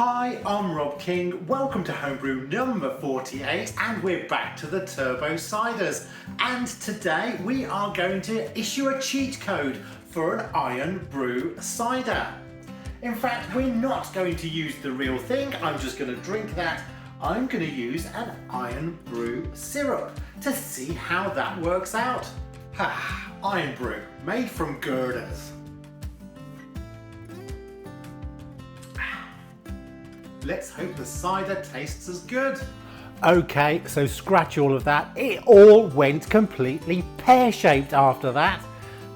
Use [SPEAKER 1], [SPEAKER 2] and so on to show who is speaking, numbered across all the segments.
[SPEAKER 1] Hi, I'm Rob King. Welcome to Homebrew number 48 and we're back to the Turbo Ciders. And today we are going to issue a cheat code for an Iron Brew cider. In fact, we're not going to use the real thing. I'm just going to drink that. I'm going to use an Iron Brew syrup to see how that works out. Iron Brew, made from girders. Let's hope the cider tastes as good.
[SPEAKER 2] Okay, so scratch all of that. It all went completely pear-shaped after that.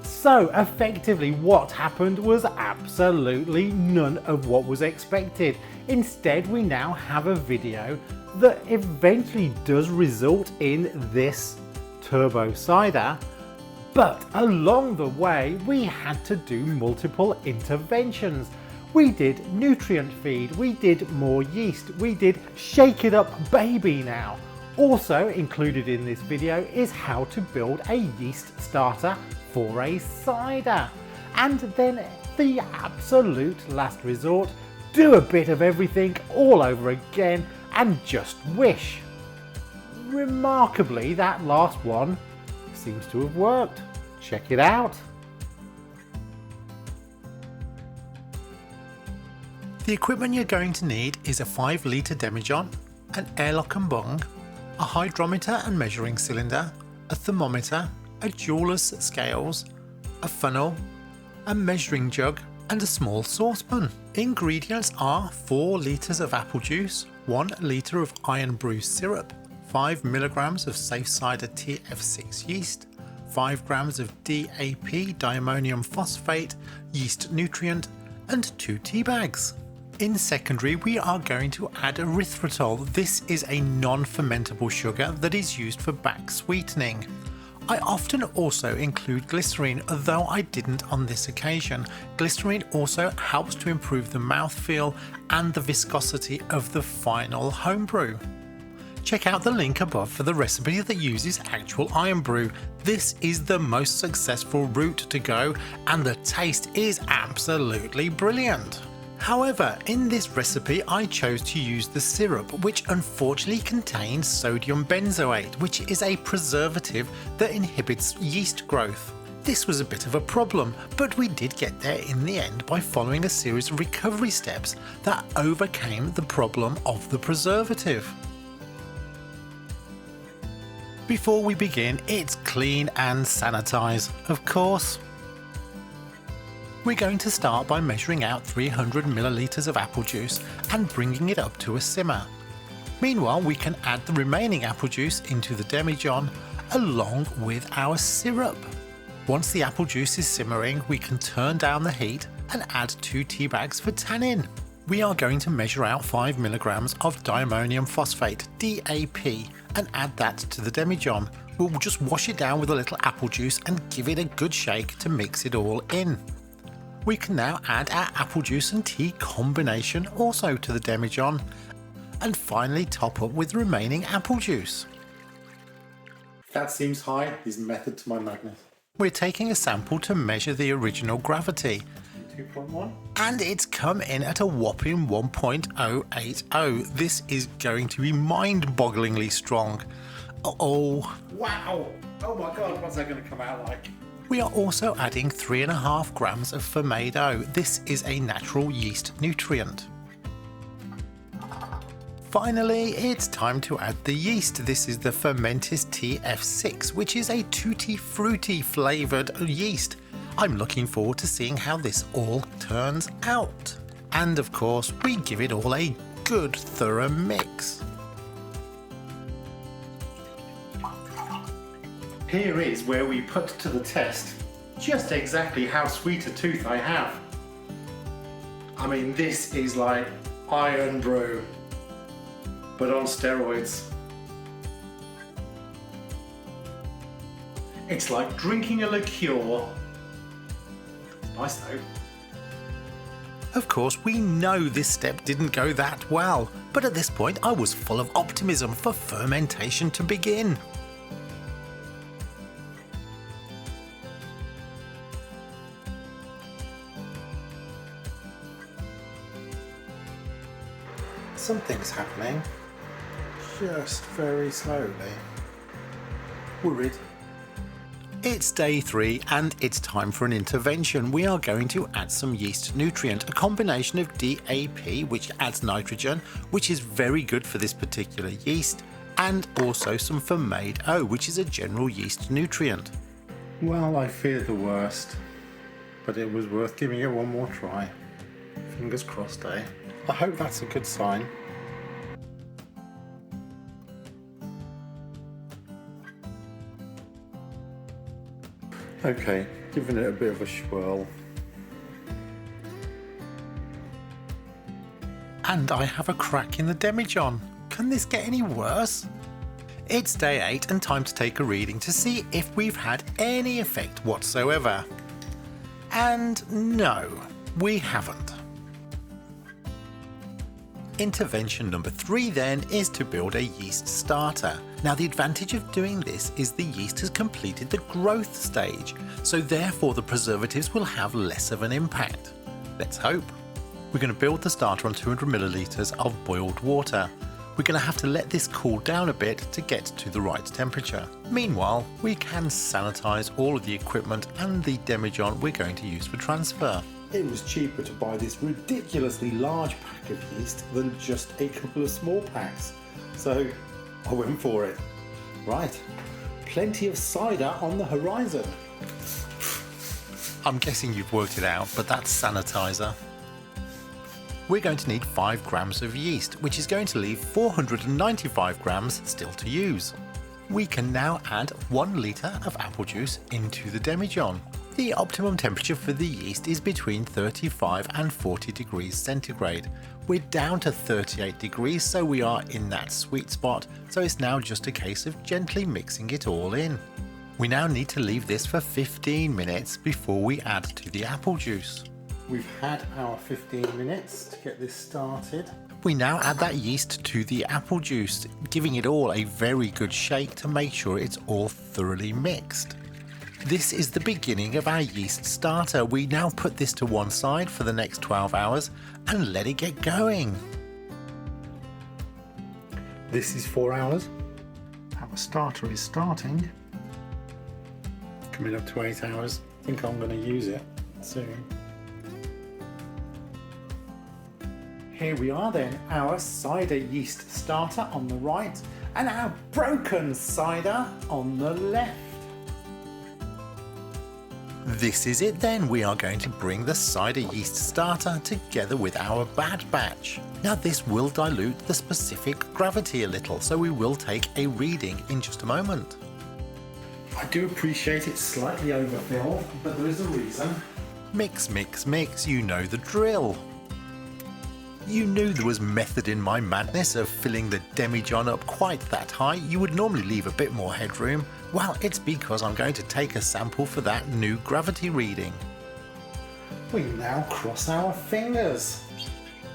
[SPEAKER 2] So effectively what happened was absolutely none of what was expected. Instead, we now have a video that eventually does result in this turbo cider, but along the way we had to do multiple interventions. We did nutrient feed, we did more yeast, we did shake it up baby now. Also included in this video is how to build a yeast starter for a cider. And then the absolute last resort, do a bit of everything all over again and just wish. Remarkably, that last one seems to have worked. Check it out.
[SPEAKER 3] The equipment you're going to need is a 5-litre demijohn, an airlock and bung, a hydrometer and measuring cylinder, a thermometer, a jeweler's scales, a funnel, a measuring jug and a small saucepan. Ingredients are 4 litres of apple juice, 1 litre of Iron Brew syrup, 5 milligrams of safe cider TF6 yeast, 5 grams of DAP diammonium phosphate yeast nutrient and 2 tea bags. In secondary, we are going to add erythritol. This is a non-fermentable sugar that is used for back sweetening. I often also include glycerine, although I didn't on this occasion. Glycerine also helps to improve the mouthfeel and the viscosity of the final homebrew. Check out the link above for the recipe that uses actual Iron Brew. This is the most successful route to go and the taste is absolutely brilliant. However, in this recipe I chose to use the syrup, which unfortunately contains sodium benzoate, which is a preservative that inhibits yeast growth. This was a bit of a problem, but we did get there in the end by following a series of recovery steps that overcame the problem of the preservative. Before we begin, it's clean and sanitize, of course. We're going to start by measuring out 300 millilitres of apple juice and bringing it up to a simmer. Meanwhile, we can add the remaining apple juice into the demijohn along with our syrup. Once the apple juice is simmering, we can turn down the heat and add 2 tea bags for tannin. We are going to measure out 5 milligrams of diammonium phosphate DAP and add that to the demijohn. We'll just wash it down with a little apple juice and give it a good shake to mix it all in. We can now add our apple juice and tea combination also to the demijohn and finally top up with remaining apple juice.
[SPEAKER 1] That seems high. Is method to my madness.
[SPEAKER 3] We're taking a sample to measure the original gravity.
[SPEAKER 1] 2.1.
[SPEAKER 3] And it's come in at a whopping 1.080. This is going to be mind-bogglingly strong. Uh-oh.
[SPEAKER 1] Wow. Oh my god, what's that going to come out like?
[SPEAKER 3] We are also adding 3.5 grams of fermento. This is a natural yeast nutrient. Finally, it's time to add the yeast. This is the Fermentis TF6, which is a tutti frutti flavoured yeast. I'm looking forward to seeing how this all turns out. And of course, we give it all a good thorough mix.
[SPEAKER 1] Here is where we put to the test just exactly how sweet a tooth I have. I mean, this is like Iron Brew, but on steroids. It's like drinking a liqueur. It's nice though.
[SPEAKER 3] Of course, we know this step didn't go that well, but at this point I was full of optimism for fermentation to begin. Something's happening. Just very slowly. Worried. It's day 3 and it's time for an intervention. We are going to add some yeast nutrient, a combination of DAP, which adds nitrogen, which is very good for this particular yeast, and also some Fermade O, which is a general yeast nutrient.
[SPEAKER 1] Well, I feared the worst, but it was worth giving it one more try. Fingers crossed, eh?
[SPEAKER 3] I hope that's a good sign.
[SPEAKER 1] Okay, giving it a bit of a swirl.
[SPEAKER 3] And I have a crack in the demijohn. Can this get any worse? It's day 8 and time to take a reading to see if we've had any effect whatsoever. And no, we haven't. Intervention number 3 then is to build a yeast starter. Now the advantage of doing this is the yeast has completed the growth stage, so therefore the preservatives will have less of an impact. Let's hope. We're going to build the starter on 200 milliliters of boiled water. We're going to have to let this cool down a bit to get to the right temperature. Meanwhile, we can sanitize all of the equipment and the demijohn we're going to use for transfer.
[SPEAKER 1] It was cheaper to buy this ridiculously large pack of yeast than just a couple of small packs, so I went for it. Right, plenty of cider on the horizon.
[SPEAKER 3] I'm guessing you've worked it out, but that's sanitizer. We're going to need 5 grams of yeast, which is going to leave 495 grams still to use. We can now add 1 litre of apple juice into the demijohn. The optimum temperature for the yeast is between 35 and 40 degrees centigrade. We're down to 38 degrees, so we are in that sweet spot, so it's now just a case of gently mixing it all in. We now need to leave this for 15 minutes before we add to the apple juice.
[SPEAKER 1] We've had our 15 minutes to get this started.
[SPEAKER 3] We now add that yeast to the apple juice, giving it all a very good shake to make sure it's all thoroughly mixed. This is the beginning of our yeast starter. We now put this to one side for the next 12 hours and let it get going.
[SPEAKER 1] This is 4 hours. Our starter is starting. Coming up to 8 hours. I think I'm going to use it soon. Here we are then, our cider yeast starter on the right and our broken cider on the left.
[SPEAKER 3] This is it then, we are going to bring the cider yeast starter together with our bad batch. Now this will dilute the specific gravity a little, so we will take a reading in just a moment.
[SPEAKER 1] I do appreciate it slightly overfilled, but there is a reason.
[SPEAKER 3] Mix, mix, mix, you know the drill. You knew there was method in my madness of filling the demijohn up quite that high. You would normally leave a bit more headroom. Well, it's because I'm going to take a sample for that new gravity reading.
[SPEAKER 1] We now cross our fingers.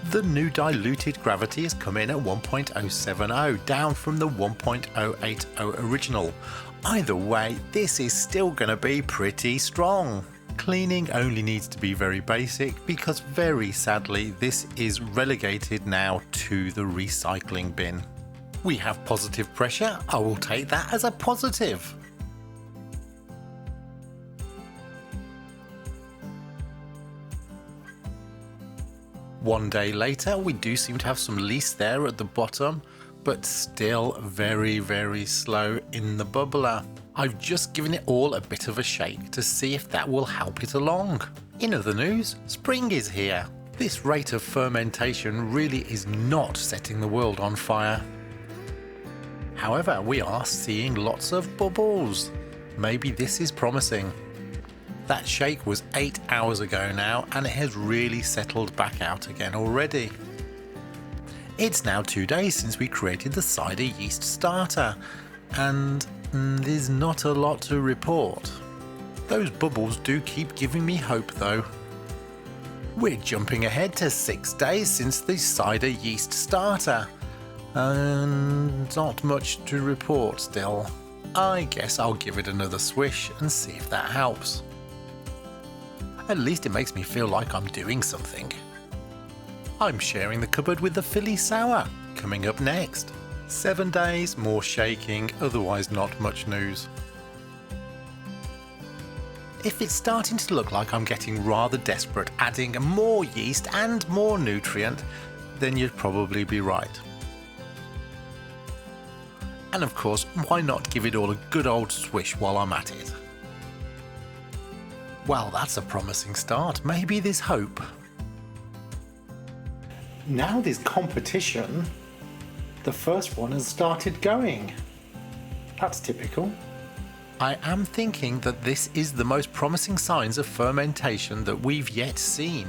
[SPEAKER 3] The new diluted gravity has come in at 1.070, down from the 1.080 original. Either way, this is still going to be pretty strong. Cleaning only needs to be very basic because very sadly this is relegated now to the recycling bin. We have positive pressure, I will take that as a positive. One day later, we do seem to have some least there at the bottom, but still very, very slow in the bubbler. I've just given it all a bit of a shake to see if that will help it along. In other news, spring is here. This rate of fermentation really is not setting the world on fire. However, we are seeing lots of bubbles. Maybe this is promising. That shake was 8 hours ago now, and it has really settled back out again already. It's now 2 days since we created the cider yeast starter, and there's not a lot to report. Those bubbles do keep giving me hope though. We're jumping ahead to 6 days since the cider yeast starter, and not much to report still. I guess I'll give it another swish and see if that helps. At least it makes me feel like I'm doing something. I'm sharing the cupboard with the Philly Sour, coming up next. 7 days, more shaking, otherwise not much news. If it's starting to look like I'm getting rather desperate adding more yeast and more nutrient, then you'd probably be right. And of course, why not give it all a good old swish while I'm at it? Well, that's a promising start. Maybe there's hope.
[SPEAKER 2] Now there's competition. The first one has started going. That's typical.
[SPEAKER 3] I am thinking that this is the most promising signs of fermentation that we've yet seen.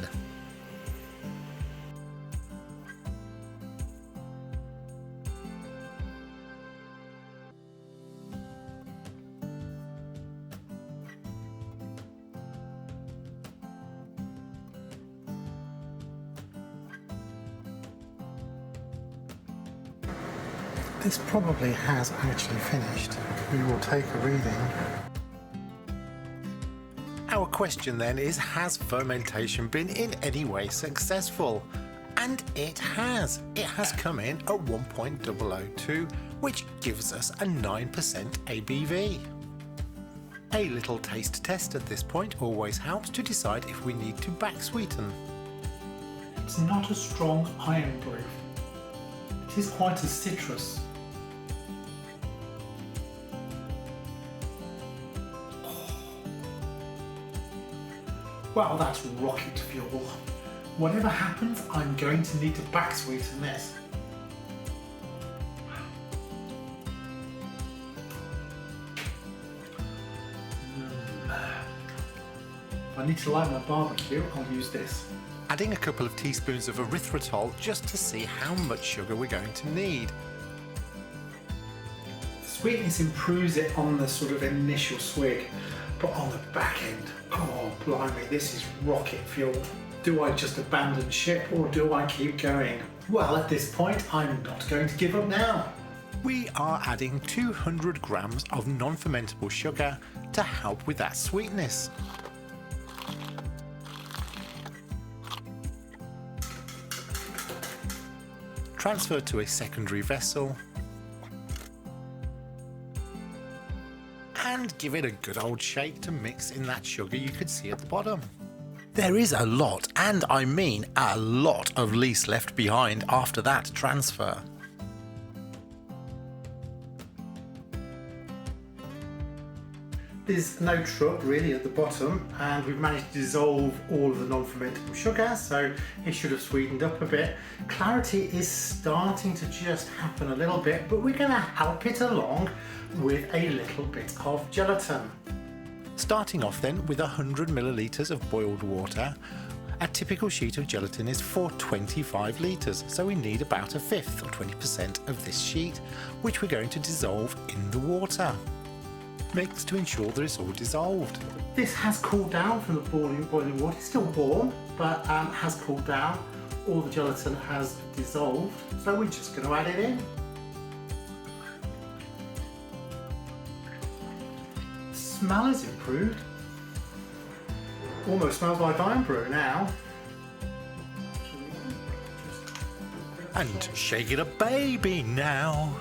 [SPEAKER 2] This probably has actually finished. We will take a reading.
[SPEAKER 3] Our question then is, has fermentation been in any way successful? And it has. It has come in at 1.002, which gives us a 9% ABV. A little taste test at this point always helps to decide if we need to back sweeten.
[SPEAKER 2] It's not a strong iron brew. It is quite a citrus. Well, that's rocket fuel. Whatever happens, I'm going to need to back sweeten this. If I need to light my barbecue, I'll use this.
[SPEAKER 3] Adding a couple of teaspoons of erythritol just to see how much sugar we're going to need.
[SPEAKER 2] Sweetness improves it on the sort of initial swig, but on the back end, oh blimey, this is rocket fuel. Do I just abandon ship or do I keep going? Well, at this point, I'm not going to give up now.
[SPEAKER 3] We are adding 200 grams of non-fermentable sugar to help with that sweetness. Transfer to a secondary vessel and give it a good old shake to mix in that sugar you could see at the bottom. There is a lot, and I mean a lot, of yeast left behind after that transfer.
[SPEAKER 2] There's no truck really at the bottom, and we've managed to dissolve all of the non-fermentable sugar, so it should have sweetened up a bit. Clarity is starting to just happen a little bit, but we're going to help it along with a little bit of gelatin.
[SPEAKER 3] Starting off then with 100 millilitres of boiled water. A typical sheet of gelatin is for 25 litres, so we need about a fifth or 20% of this sheet, which we're going to dissolve in the water. Mix to ensure that it's all dissolved.
[SPEAKER 2] This has cooled down from the boiling water. It's still warm, but has cooled down. All the gelatin has dissolved, so we're just going to add it in. The smell is improved. Almost smells like iron brew now.
[SPEAKER 3] And shake it a baby now.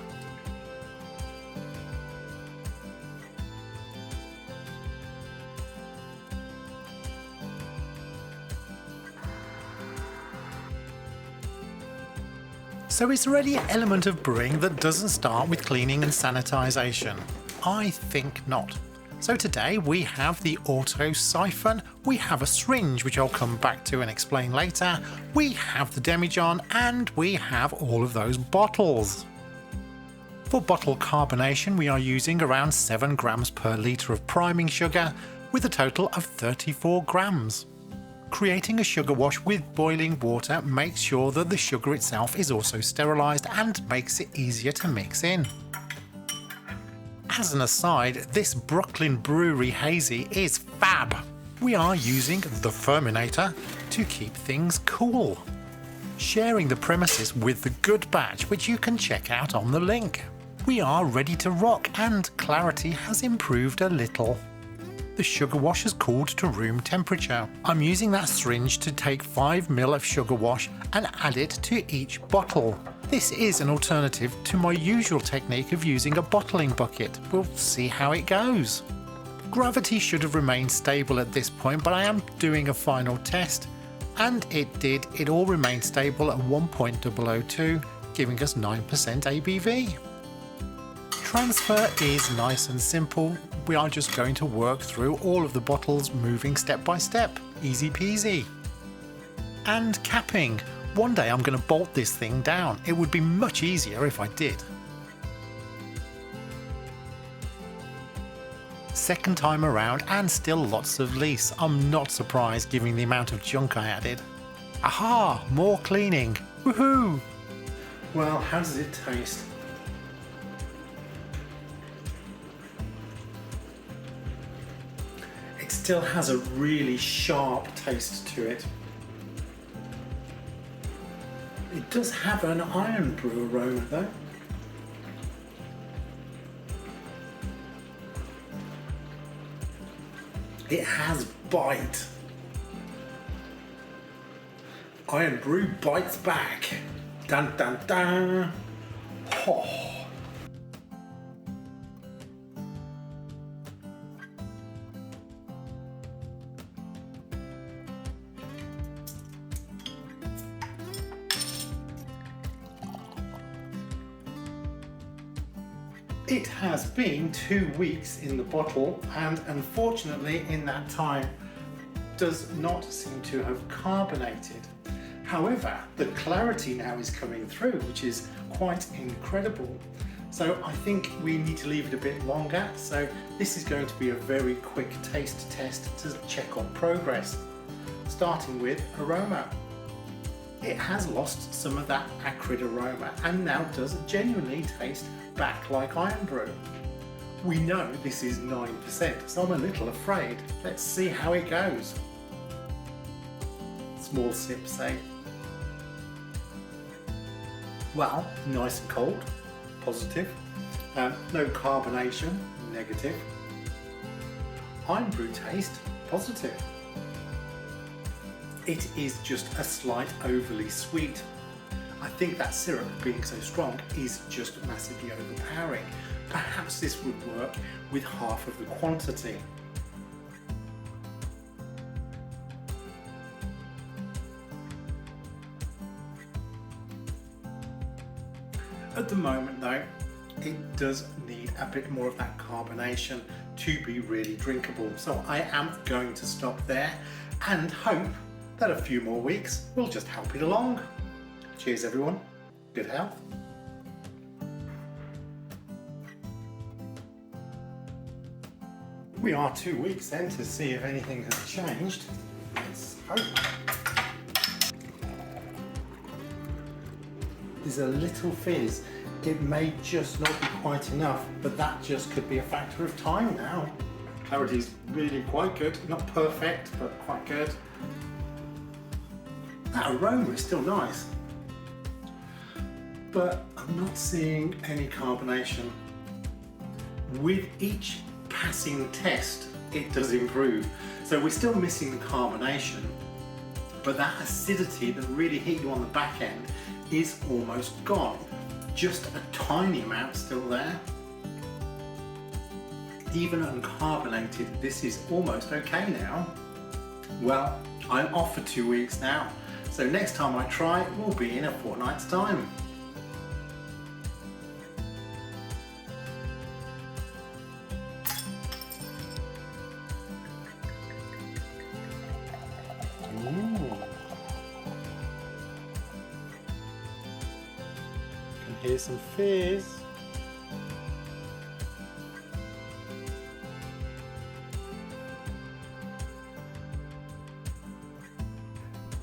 [SPEAKER 3] So is there any element of brewing that doesn't start with cleaning and sanitization? I think not. So today we have the auto siphon, we have a syringe which I'll come back to and explain later, we have the demijohn, and we have all of those bottles. For bottle carbonation we are using around 7 grams per litre of priming sugar with a total of 34 grams. Creating a sugar wash with boiling water makes sure that the sugar itself is also sterilised and makes it easier to mix in. As an aside, this Brooklyn Brewery Hazy is fab. We are using the Ferminator to keep things cool. Sharing the premises with the good batch, which you can check out on the link. We are ready to rock, and clarity has improved a little. The sugar wash has cooled to room temperature. I'm using that syringe to take 5 ml of sugar wash and add it to each bottle. This is an alternative to my usual technique of using a bottling bucket. We'll see how it goes. Gravity should have remained stable at this point, but I am doing a final test, and it did. It all remained stable at 1.002, giving us 9% ABV. Transfer is nice and simple. We are just going to work through all of the bottles, moving step by step. Easy peasy. And capping. One day I'm going to bolt this thing down. It would be much easier if I did. Second time around and still lots of lease. I'm not surprised given the amount of junk I added. Aha! More cleaning. Woohoo!
[SPEAKER 1] Well, how does it taste? It still has a really sharp taste to it. It does have an iron brew aroma though. It has bite. Iron brew bites back. Dun dun dun. Oh. It has been 2 weeks in the bottle, and unfortunately in that time does not seem to have carbonated. However, the clarity now is coming through, which is quite incredible. So I think we need to leave it a bit longer. So this is going to be a very quick taste test to check on progress. Starting with aroma. It has lost some of that acrid aroma and now does genuinely taste back like iron brew. We know this is 9%, so I'm a little afraid. Let's see how it goes. Small sip, say. Well, nice and cold, positive. No carbonation, negative. Iron brew taste, positive. It is just a slight overly sweet. I think that syrup being so strong is just massively overpowering. Perhaps this would work with half of the quantity. At the moment though, it does need a bit more of that carbonation to be really drinkable. So I am going to stop there and hope that a few more weeks will just help it along. Cheers everyone, good health. We are 2 weeks then to see if anything has changed. Let's hope. There's a little fizz. It may just not be quite enough, but that just could be a factor of time now. Clarity's really quite good, not perfect, but quite good. That aroma is still nice, but I'm not seeing any carbonation. With each passing test, it does improve. So we're still missing the carbonation, but that acidity that really hit you on the back end is almost gone. Just a tiny amount still there. Even uncarbonated, this is almost okay now. Well, I'm off for 2 weeks now, so next time I try will be in a fortnight's time. Here's some fizz.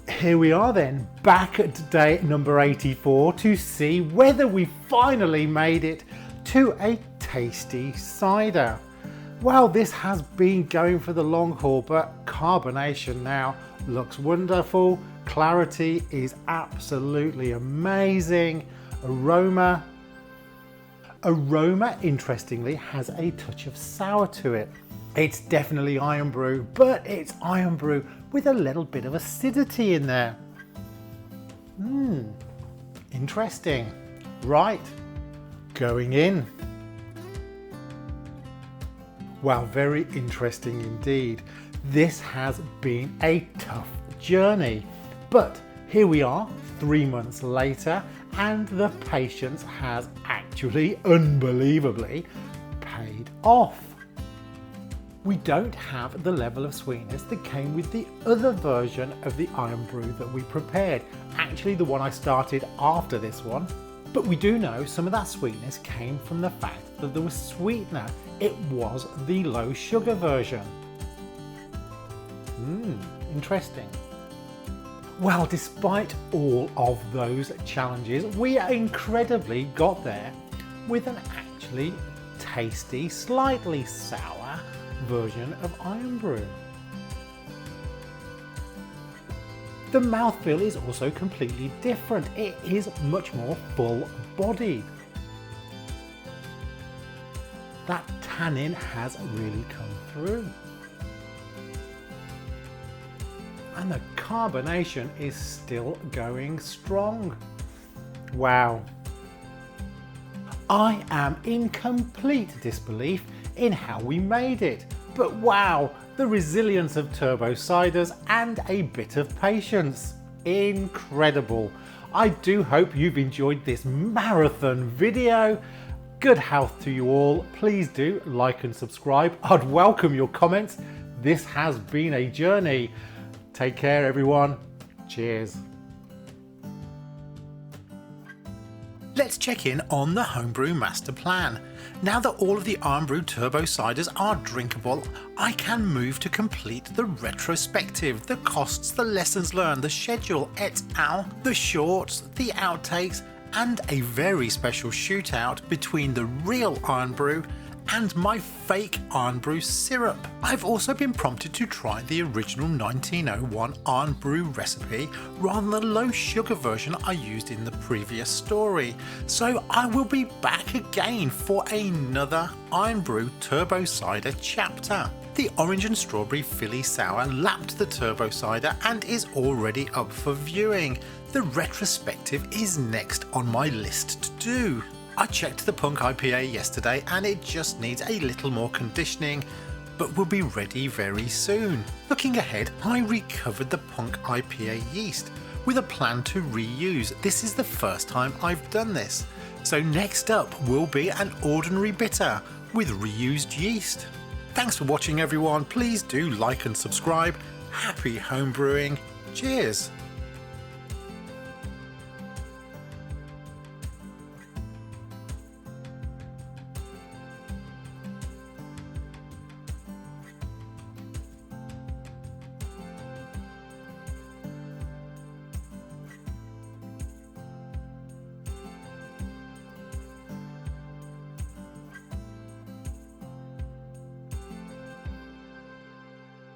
[SPEAKER 2] Here we are then, back at day number 84 to see whether we finally made it to a tasty cider. Well, this has been going for the long haul, but carbonation now looks wonderful. Clarity is absolutely amazing. Aroma, interestingly, has a touch of sour to it. It's definitely iron brew, but it's iron brew with a little bit of acidity in there. Interesting. Right, going in. Wow, very interesting indeed. This has been a tough journey, but here we are 3 months later, and the patience has actually unbelievably paid off. We don't have the level of sweetness that came with the other version of the iron brew that we prepared, actually the one I started after this one, but we do know some of that sweetness came from the fact that there was sweetener. It was the low sugar version. Interesting. Well, despite all of those challenges, we incredibly got there with an actually tasty, slightly sour version of iron brew. The mouthfeel is also completely different. It is much more full-bodied. That tannin has really come through. And the carbonation is still going strong. Wow. I am in complete disbelief in how we made it, but wow, the resilience of turbo ciders and a bit of patience. Incredible. I do hope you've enjoyed this marathon video. Good health to you all. Please do like and subscribe. I'd welcome your comments. This has been a journey. Take care, everyone. Cheers.
[SPEAKER 3] Let's check in on the Homebrew Masterplan. Now that all of the Iron Brew Turbo Ciders are drinkable, I can move to complete the retrospective, the costs, the lessons learned, the schedule, et.al., the shorts, the outtakes, and a very special shootout between the real Iron Brew and my fake Iron Brew syrup. I've also been prompted to try the original 1901 Iron Brew recipe rather than the low sugar version I used in the previous story. So I will be back again for another Iron Brew Turbo Cider chapter. The orange and strawberry Philly Sour lapped the Turbo Cider and is already up for viewing. The retrospective is next on my list to do. I checked the Punk IPA yesterday and it just needs a little more conditioning, but will be ready very soon. Looking ahead, I recovered the Punk IPA yeast with a plan to reuse. This is the first time I've done this. So next up will be an ordinary bitter with reused yeast. Thanks for watching everyone. Please do like and subscribe. Happy homebrewing. Cheers.